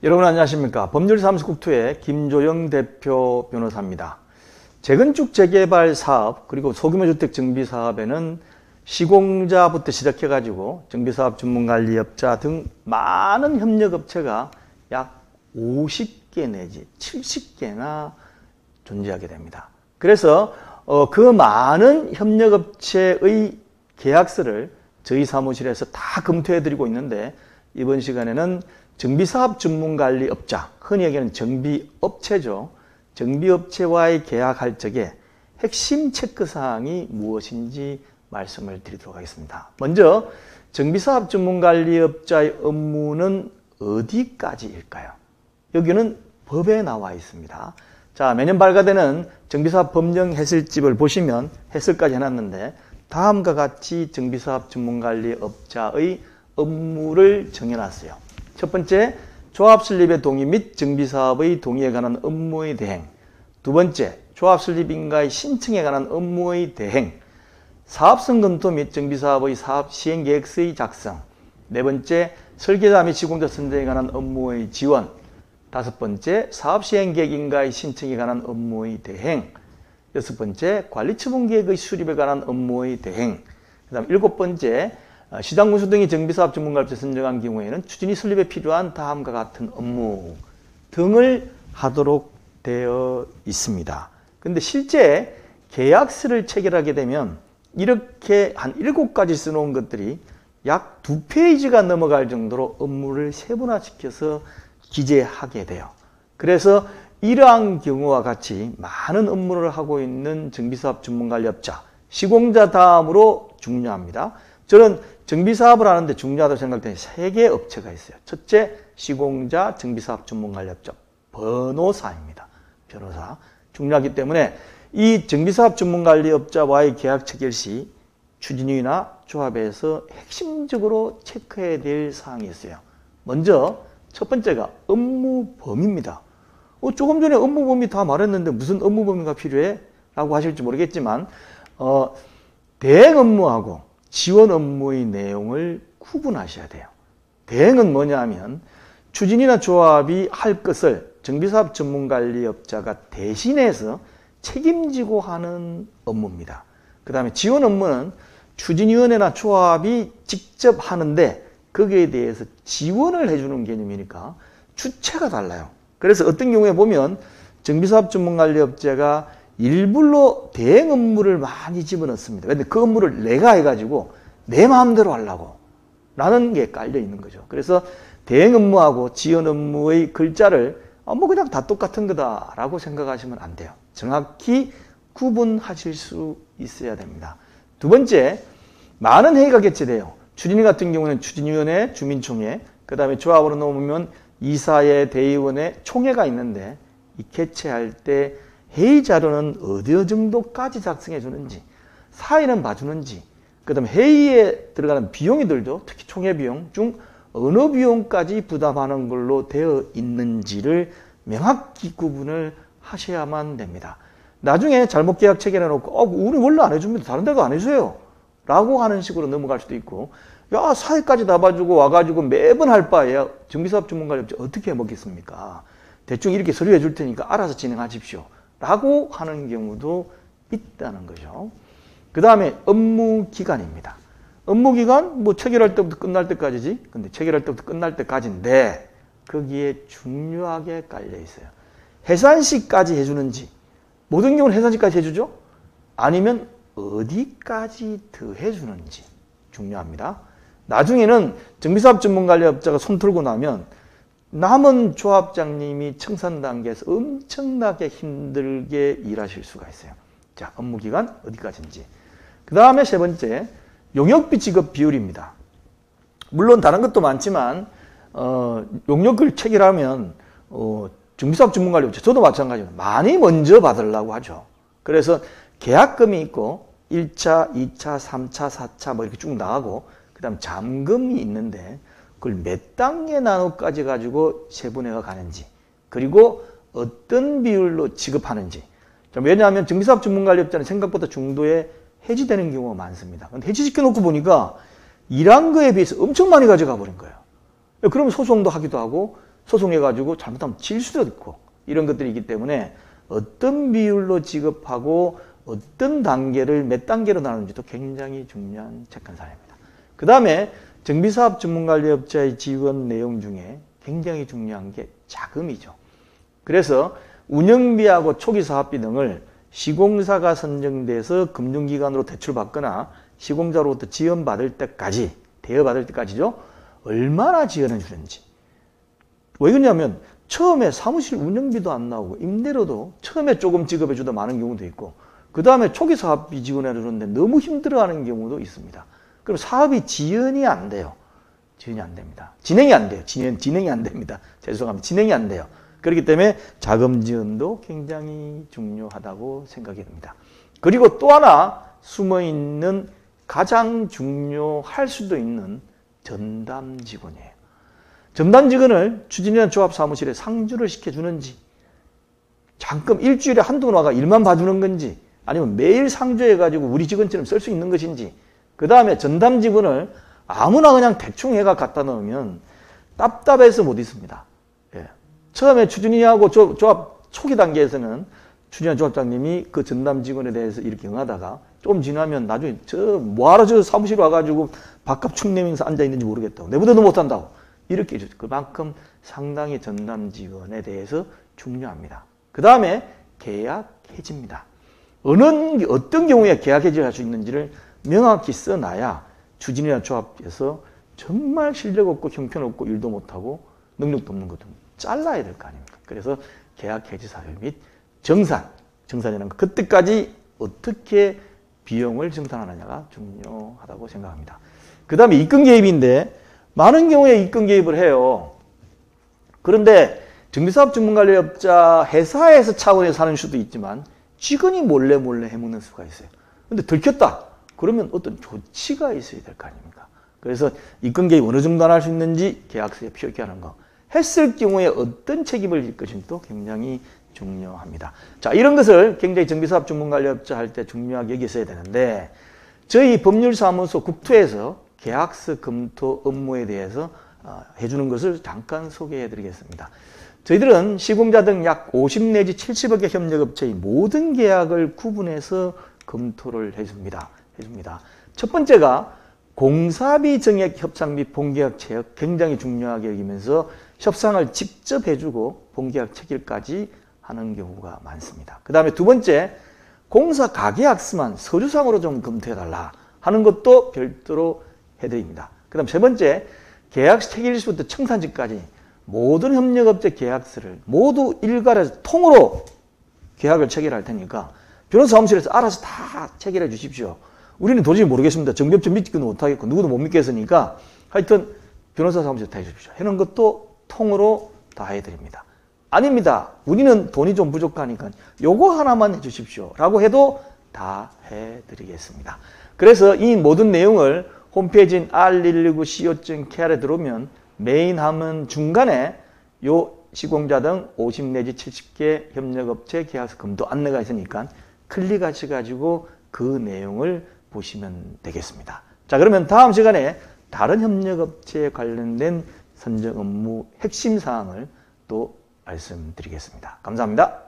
여러분 안녕하십니까. 법률사무소국토의 김조영 대표 변호사입니다. 재건축 재개발 사업 그리고 소규모주택 정비사업에는 시공자부터 시작해가지고 정비사업 전문관리업자 등 많은 협력업체가 약 50개 내지 70개나 존재하게 됩니다. 그래서 그 많은 협력업체의 계약서를 저희 사무실에서 다 검토해드리고 있는데, 이번 시간에는 정비사업 전문관리업자, 흔히 얘기하는 정비업체죠. 정비업체와의 계약할 적에 핵심 체크사항이 무엇인지 말씀을 드리도록 하겠습니다. 먼저 정비사업 전문관리업자의 업무는 어디까지일까요? 여기는 법에 나와 있습니다. 자, 매년 발간되는 정비사업 법령 해설집을 보시면 해설까지 해놨는데, 다음과 같이 정비사업 전문관리업자의 업무를 정해놨어요. 첫 번째, 조합 설립의 동의 및 정비사업의 동의에 관한 업무의 대행. 두 번째, 조합 설립인가의 신청에 관한 업무의 대행. 사업성 검토 및 정비사업의 사업 시행계획서의 작성. 네 번째, 설계자 및 시공자 선정에 관한 업무의 지원. 다섯 번째, 사업 시행계획인가의 신청에 관한 업무의 대행. 여섯 번째, 관리처분계획의 수립에 관한 업무의 대행. 그 다음 일곱 번째, 시장군수 등이 정비사업 전문가업체 선정한 경우에는 추진위 설립에 필요한 다음과 같은 업무 등을 하도록 되어 있습니다. 그런데 실제 계약서를 체결하게 되면 이렇게 한 7가지 써놓은 것들이 약 2페이지가 넘어갈 정도로 업무를 세분화시켜서 기재하게 돼요. 그래서 이러한 경우와 같이 많은 업무를 하고 있는 정비사업 전문관리업자, 시공자 다음으로 중요합니다. 저는 정비사업을 하는데 중요하다고 생각되는 3개의 업체가 있어요. 첫째, 시공자, 정비사업 전문관리업자, 변호사입니다. 변호사. 중요하기 때문에 이 정비사업 전문관리업자와의 계약 체결 시 추진위나 조합에서 핵심적으로 체크해야 될 사항이 있어요. 먼저 첫 번째가 업무 범위입니다. 조금 전에 업무 범위 다 말했는데 무슨 업무 범위가 필요해? 라고 하실지 모르겠지만 대행 업무하고 지원 업무의 내용을 구분하셔야 돼요. 대행은 뭐냐 하면 추진이나 조합이 할 것을 정비사업 전문관리업자가 대신해서 책임지고 하는 업무입니다. 그 다음에 지원 업무는 추진위원회나 조합이 직접 하는데 거기에 대해서 지원을 해주는 개념이니까 주체가 달라요. 그래서 어떤 경우에 보면 정비사업 전문관리업체가 일부러 대행 업무를 많이 집어넣습니다. 그런데 그 업무를 내가 해가지고 내 마음대로 하려고 라는 게 깔려 있는 거죠. 그래서 대행 업무하고 지원 업무의 글자를 뭐 그냥 다 똑같은 거다라고 생각하시면 안 돼요. 정확히 구분하실 수 있어야 됩니다. 두 번째, 많은 회의가 개최돼요. 추진위 같은 경우는 추진위원회, 주민총회, 그 다음에 조합으로 놓으면 이사회, 대의원회, 총회가 있는데 이 개최할 때 회의 자료는 어느 정도까지 작성해 주는지, 사회는 봐주는지, 그 다음에 회의에 들어가는 비용이 들죠. 특히 총회 비용 중 어느 비용까지 부담하는 걸로 되어 있는지를 명확히 구분을 하셔야만 됩니다. 나중에 잘못 계약 체결해 놓고 우리 원래 안 해줍니다. 다른 데가 안 해줘요. 라고 하는 식으로 넘어갈 수도 있고, 야, 사회까지 다 봐주고 와가지고 매번 할 바에 정비사업 전문가업체 어떻게 해먹겠습니까? 대충 이렇게 서류해 줄 테니까 알아서 진행하십시오. 라고 하는 경우도 있다는 거죠. 그 다음에 업무 기간입니다. 업무 기간, 체결할 때부터 끝날 때까지지. 근데 체결할 때부터 끝날 때까지인데 거기에 중요하게 깔려 있어요. 해산시까지 해주는지, 모든 경우는 해산시까지 해주죠? 아니면 어디까지 더 해주는지 중요합니다. 나중에는 정비사업 전문관리업자가 손 털고 나면 남은 조합장님이 청산 단계에서 엄청나게 힘들게 일하실 수가 있어요. 자, 업무기간 어디까지인지. 그 다음에 세 번째, 용역비 지급 비율입니다. 물론 다른 것도 많지만 용역을 체결하면 정비사업 전문관리업체, 저도 마찬가지입니다. 많이 먼저 받으려고 하죠. 그래서 계약금이 있고 1차, 2차, 3차, 4차 이렇게 쭉 나가고, 그 다음 잠금이 있는데 그걸 몇 단계 나눠까지 가지고 세분화가 가는지, 그리고 어떤 비율로 지급하는지. 왜냐하면 정비사업 전문관리업자는 생각보다 중도에 해지되는 경우가 많습니다. 근데 해지시켜 놓고 보니까 일한 거에 비해서 엄청 많이 가져가 버린 거예요. 그러면 소송도 하기도 하고 소송해가지고 잘못하면 질 수도 있고 이런 것들이 있기 때문에 어떤 비율로 지급하고 어떤 단계를 몇 단계로 나누는지도 굉장히 중요한 체크한 사례입니다. 그 다음에 정비사업 전문관리업자의 지원 내용 중에 굉장히 중요한 게 자금이죠. 그래서 운영비하고 초기 사업비 등을 시공사가 선정돼서 금융기관으로 대출받거나 시공자로부터 지원받을 때까지, 대여받을 때까지죠. 얼마나 지원해 주는지. 왜 그러냐면 처음에 사무실 운영비도 안 나오고 임대료도 처음에 조금 지급해 주다 많은 경우도 있고 그 다음에 초기 사업비 지원해 주는데 너무 힘들어하는 경우도 있습니다. 그럼 사업이 지연이 안 돼요. 지연이 안 됩니다. 진행이 안 돼요. 진행이 안 됩니다. 죄송합니다. 진행이 안 돼요. 그렇기 때문에 자금 지원도 굉장히 중요하다고 생각이 듭니다. 그리고 또 하나 숨어있는 가장 중요할 수도 있는 전담 직원이에요. 전담 직원을 추진위원 조합 사무실에 상주를 시켜주는지 잠깐 일주일에 한두 번 와가 일만 봐주는 건지 아니면 매일 상주해가지고 우리 직원처럼 쓸 수 있는 것인지 그 다음에 전담 직원을 아무나 그냥 대충 해가 갖다 넣으면 답답해서 못 있습니다. 예. 처음에 추진위하고 조합 초기 단계에서는 추진위원 조합장님이 그 전담 직원에 대해서 이렇게 응하다가 좀 지나면 나중에 뭐하러 저 사무실 와가지고 밥값 축 내면서 앉아있는지 모르겠다고 내보내도 못한다고 이렇게 해주죠. 그만큼 상당히 전담 직원에 대해서 중요합니다. 그 다음에 계약 해지입니다. 어떤 경우에 계약 해지를 할 수 있는지를 명확히 써놔야 추진위원 조합에서 정말 실력 없고 형편없고 일도 못하고 능력도 없는 것도 잘라야 될 거 아닙니까? 그래서 계약 해지 사유 및 정산이라는 거 그때까지 어떻게 비용을 정산하느냐가 중요하다고 생각합니다. 그 다음에 입금 개입인데 많은 경우에 입금 개입을 해요. 그런데 정비사업 전문관리업자 회사에서 차원에서 하는 수도 있지만 직원이 몰래 해먹는 수가 있어요. 근데 들켰다. 그러면 어떤 조치가 있어야 될 거 아닙니까? 그래서 입금 개입 어느 정도 할 수 있는지 계약서에 표기하는 거. 했을 경우에 어떤 책임을 질 것인지도 굉장히 중요합니다. 자, 이런 것을 굉장히 정비사업 전문관리업자 할 때 중요하게 여기셔야 되는데 저희 법률사무소 국토에서 계약서 검토 업무에 대해서 해주는 것을 잠깐 소개해 드리겠습니다. 저희들은 시공자 등 약 50 내지 70억의 협력업체의 모든 계약을 구분해서 검토를 해줍니다. 첫 번째가 공사비 정액 협상 및 본계약 체결 굉장히 중요하게 여기면서 협상을 직접 해주고 본계약 체결까지 하는 경우가 많습니다. 그 다음에 두 번째, 공사 가계약서만 서류상으로 좀 검토해달라 하는 것도 별도로 해드립니다. 그 다음 세 번째, 계약 체결일부터 청산지까지 모든 협력업체 계약서를 모두 일괄해서 통으로 계약을 체결할 테니까 변호사 사무실에서 알아서 다 체결해 주십시오. 우리는 도저히 모르겠습니다. 정비업체 믿기도 못하겠고 누구도 못 믿겠으니까 하여튼 변호사 사무실에 다 해주십시오. 하는 것도 통으로 다 해드립니다. 아닙니다. 우리는 돈이 좀 부족하니까 요거 하나만 해주십시오. 라고 해도 다 해드리겠습니다. 그래서 이 모든 내용을 홈페이지인 r119co.kr에 들어오면 메인 하면 중간에 요 시공자 등 50 내지 70개 협력업체 계약서 검토 안내가 있으니까 클릭하셔가지고 그 내용을 보시면 되겠습니다. 자, 그러면 다음 시간에 다른 협력업체에 관련된 선정 업무 핵심 사항을 또 말씀드리겠습니다. 감사합니다.